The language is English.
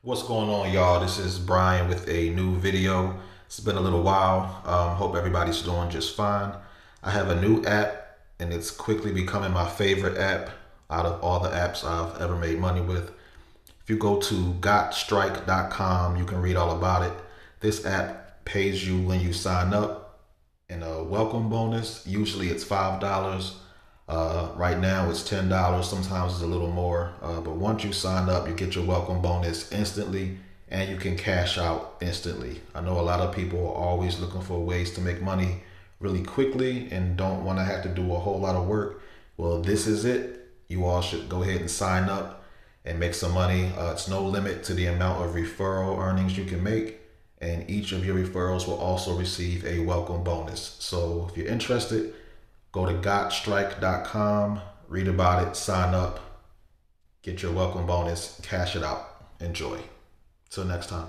What's going on, y'all? This is Brian with a new video. It's been a little while. Hope everybody's doing just fine. I have a new app, and it's quickly becoming my favorite app out of all the apps I've ever made money with. If you go to gotstrike.com, you can read all about it. This app pays you when you sign up, and a welcome bonus. Usually it's $5. Right now it's $10. Sometimes it's a little more. But once you sign up, you get your welcome bonus instantly, and you can cash out instantly. I know a lot of people are always looking for ways to make money really quickly and don't want to have to do a whole lot of work. Well, this is it. You all should go ahead and sign up and make some money. It's no limit to the amount of referral earnings you can make, and each of your referrals will also receive a welcome bonus. So if you're interested, go to gotstrike.com, read about it, sign up, get your welcome bonus, cash it out. Enjoy. Till next time.